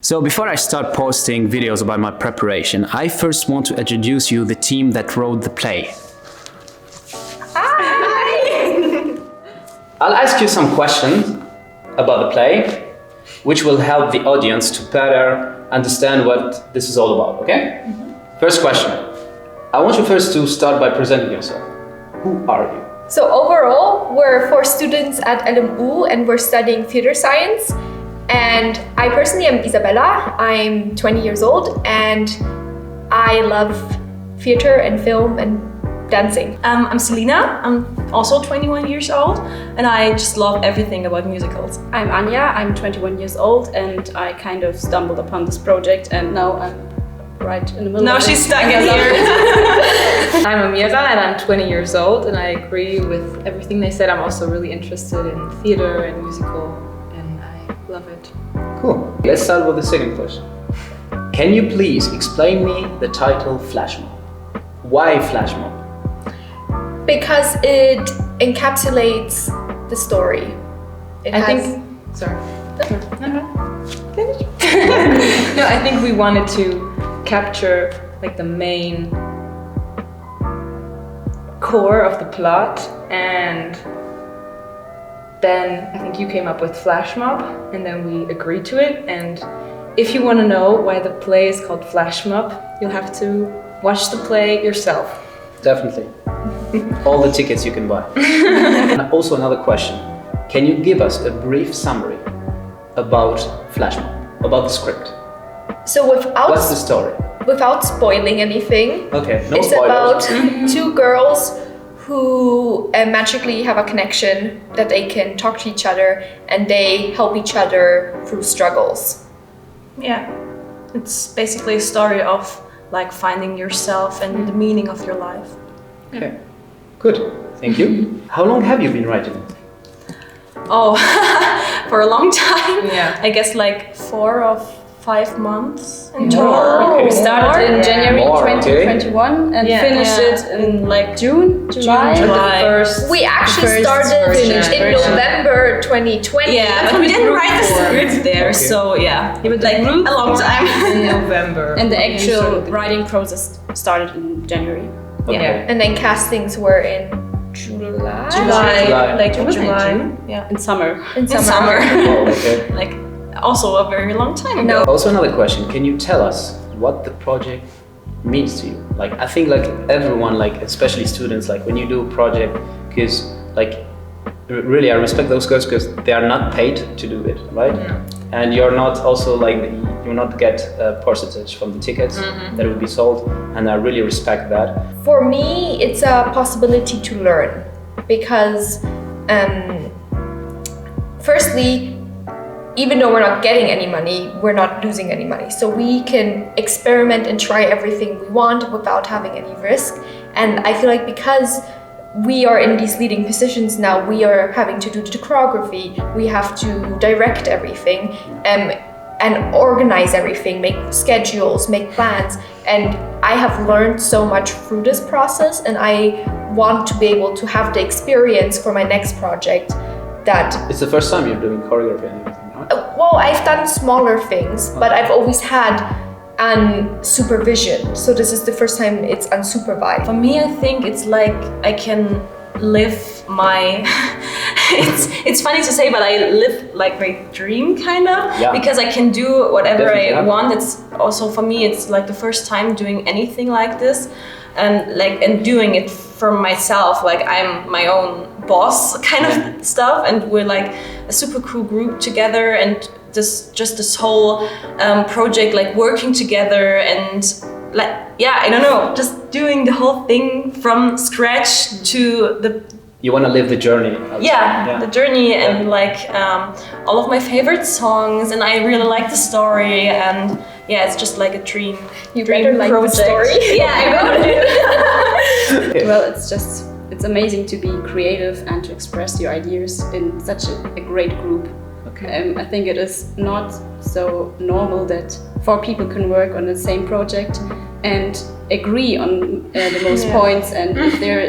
So before I start posting videos about my preparation, I first want to introduce you the team that wrote the play. Hi! I'll ask you some questions about the play, which will help the audience to better understand what this is all about, okay? First question. I want you first to start by presenting yourself. Who are you? So overall, we're 4 students at LMU and we're studying theater science. And I personally am Isabella. I'm 20 years old and I love theater and film and dancing. I'm Selina. I'm also 21 years old and I just love everything about musicals. I'm Anya. I'm 21 years old and I kind of stumbled upon this project and now I'm right in the middle Now of she's it. stuck in here. I'm Amira and I'm 20 years old and I agree with everything they said. I'm also really interested in theater and musical and I love it. Cool. Let's start with the second question. Can you please explain me the title Flashmob? Why Flashmob? Because it encapsulates the story. I think we wanted to capture like the main core of the plot, and then I think you came up with Flashmob and then we agreed to it. And if you want to know why the play is called Flashmob, you'll have to watch the play yourself. Definitely. All the tickets you can buy. And also another question. Can you give us a brief summary about Flashmob, about the script? So What's the story? without spoiling anything, Okay, no it's spoilers. about 2 girls who magically have a connection that they can talk to each other and they help each other through struggles. Yeah, it's basically a story of like finding yourself and the meaning of your life. Okay, good. Thank you. How long have you been writing it? Oh, for a long time. Yeah. I guess like 4 or 5 months in More, total. okay. We started in January More, okay. 2021 and finished it in like June, July. July. We actually first started version. in November 2020. Yeah, but we didn't write the script there, Okay. so yeah, it was like a long time. In November. And the actual writing process started in January. Okay. And then castings were in July. July. Like It was in July. June? Yeah, In summer. In in summer. Oh, okay. Like also a very long time ago. No. Also another question. Can you tell us what the project means to you? Like, I think like everyone, like especially students, like when you do a project, because like really I respect those guys because they are not paid to do it, right? And you're not also like, you not get a percentage from the tickets that will be sold, and I really respect that. For me, it's a possibility to learn because, firstly, even though we're not getting any money, we're not losing any money. So we can experiment and try everything we want without having any risk. And I feel like because we are in these leading positions now, we are having to do the choreography, we have to direct everything, and organize everything, make schedules, make plans. And I have learned so much through this process, and I want to be able to have the experience for my next project that, It's the first time you're doing choreography and everything, right? well, I've done smaller things, but I've always had supervision. So this is the first time it's unsupervised. For me, I think it's like I can live my. it's funny to say, but I live like my dream kind of, Yeah. because I can do whatever Definitely, I yeah. want. It's also for me, it's like the first time doing anything like this, and doing it for myself. Like I'm my own boss kind of stuff, and we're like a super cool group together, and this whole project, like working together and like, yeah, I don't know, just doing the whole thing from scratch to the You want to live the journey. I would say. the journey, and like all of my favorite songs, and I really like the story, and yeah, it's just like a dream. You dream better like the project. story. Yeah, I better do. Well, it's amazing to be creative and to express your ideas in such a great group. Okay. I think it is not so normal that 4 people can work on the same project and agree on the most points, and if there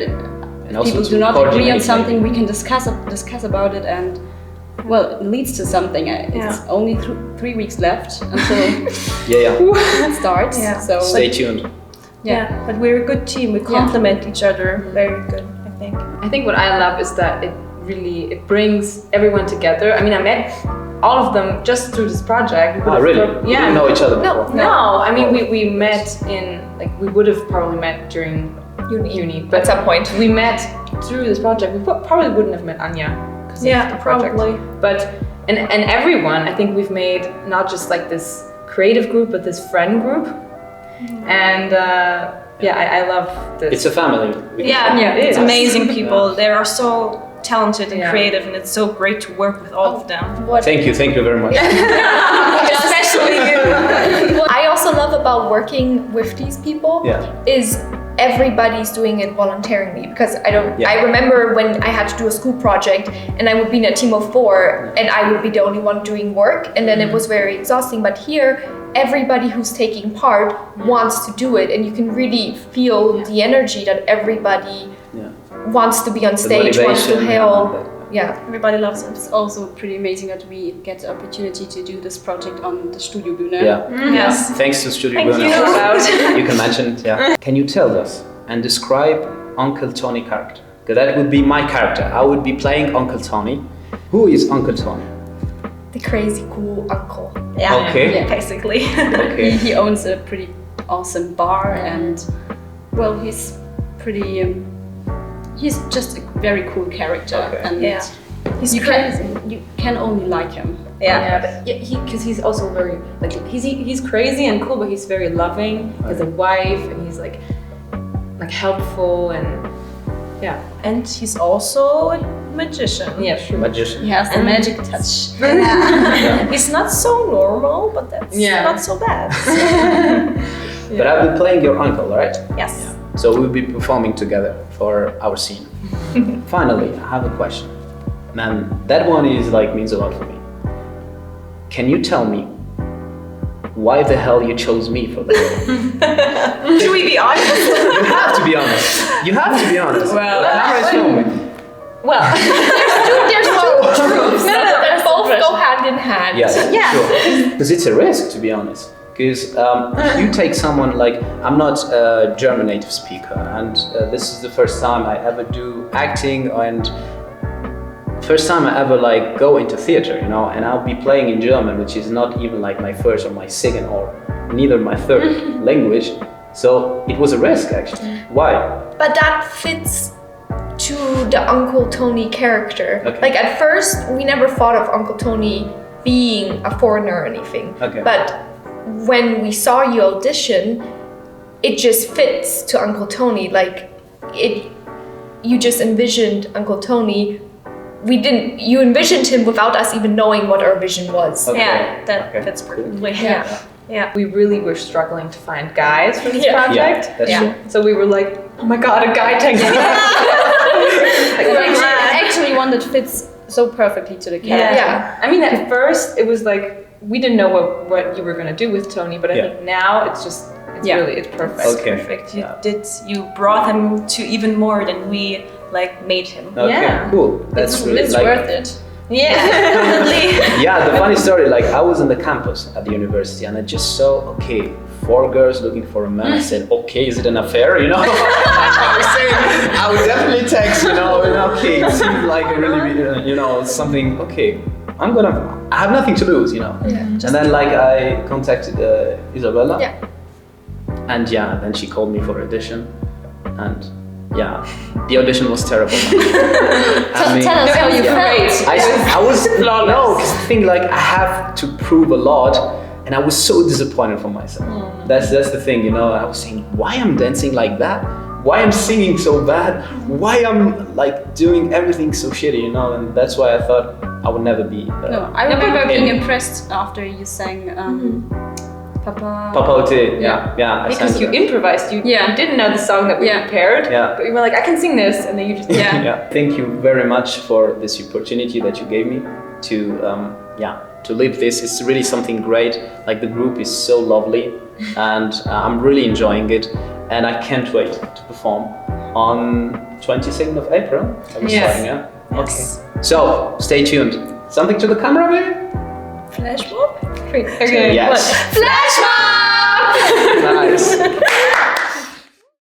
And also people to do not agree on coordinate, something, we can discuss about it and well, it leads to something. It's only 3 weeks left until it starts. Yeah. So Stay tuned. Yeah, but we're a good team. We complement each other very good, I think. I think what I love is that it brings everyone together. I mean, I met all of them just through this project. Oh, really? You didn't know each other before? No, I mean, we met in, like, we would have probably met during uni, but At some point. we met through this project. We probably wouldn't have met Anya because of the project. Probably. But, and everyone, I think we've made not just like this creative group, but this friend group. And I love this. It's a family. Yeah, it it's is. amazing people. They are so talented and creative, and it's so great to work with all of them. Thank you very much. Especially you. What I also love about working with these people is everybody's doing it voluntarily, because I remember when I had to do a school project and I would be in a team of 4 and I would be the only one doing work, and then it was very exhausting. But here, everybody who's taking part wants to do it, and you can really feel the energy that everybody wants to be on stage, wants to help. Everybody loves it. it's also pretty amazing that we get the opportunity to do this project on the Studio Bühne. Yes. Thanks to Studio Thank Bühne. you. You can mention it, Can you tell us and describe Uncle Tony character? Because that would be my character. I would be playing Uncle Tony. Who is Uncle Tony? The crazy cool uncle. Yeah, Okay. basically. Okay. He owns a pretty awesome bar, and well, he's pretty. He's just a very cool character, and He's you crazy. can only like him. But because he's also very like he's crazy and cool, but he's very loving. He has a wife, and he's like helpful and And he's also a magician. yeah, sure. Magician. He has the magic touch. He's not so normal, but that's not so bad. But I'll be playing your uncle, right? Yes. So we'll be performing together for our scene. Finally, I have a question. Man, that one means a lot for me. Can you tell me why the hell you chose me for that role? Should we be honest? You have to be honest. You have to be honest. Well, the camera is filming. well, There's no truth. They both go hand in hand. Yes, sure. Because it's a risk, to be honest. Because if you take someone I'm not a German native speaker, and this is the first time I ever do acting, and first time I ever go into theater, and I'll be playing in German, which is not even my first or my second or neither my third language. So it was a risk, actually. Why? But that fits to the Uncle Tony character. Okay. At first, we never thought of Uncle Tony being a foreigner or anything. Okay. But when we saw you audition, it just fits to Uncle Tony. You just envisioned Uncle Tony. You envisioned him without us even knowing what our vision was. Okay. Yeah, that Okay. fits perfectly. Yeah. we really were struggling to find guys for this Yeah. project. Yeah, that's true. So we were like, oh my god, a guy takes me. Actually, one that fits so perfectly to the character. Yeah. I mean, at first it was we didn't know what you were gonna do with Tony, but I think now it's perfect. Okay. Perfect. You brought him to even more than we made him. Okay, Yeah. cool. That's really It's worth it. Yeah, definitely. Yeah, the funny story, I was on the campus at the university and I just saw, 4 girls looking for a man. I said, okay, is it an affair? I was saying, I would definitely text, and it seemed like a really, something, I have nothing to lose, And then I contacted Isabella. Yeah. And then she called me for audition. And the audition was terrible. Tell us how you felt. I was because the thing I have to prove a lot, and I was so disappointed for myself. That's the thing, I was saying, why I'm dancing like that? Why I'm singing so bad? Why I'm doing everything so shitty, And that's why I thought I would never be. No, I remember being impressed after you sang Papa. Papa Ote, yeah. Because you improvised, you didn't know the song that we prepared, but you were like, I can sing this, and then you just Thank you very much for this opportunity that you gave me to live this. It's really something great. The group is so lovely, and I'm really enjoying it, and I can't wait to perform on 22nd of April. Starting, Yes. Okay. So stay tuned. Something to the camera, maybe? Flashmob? Okay, Yes. what? Flashmob!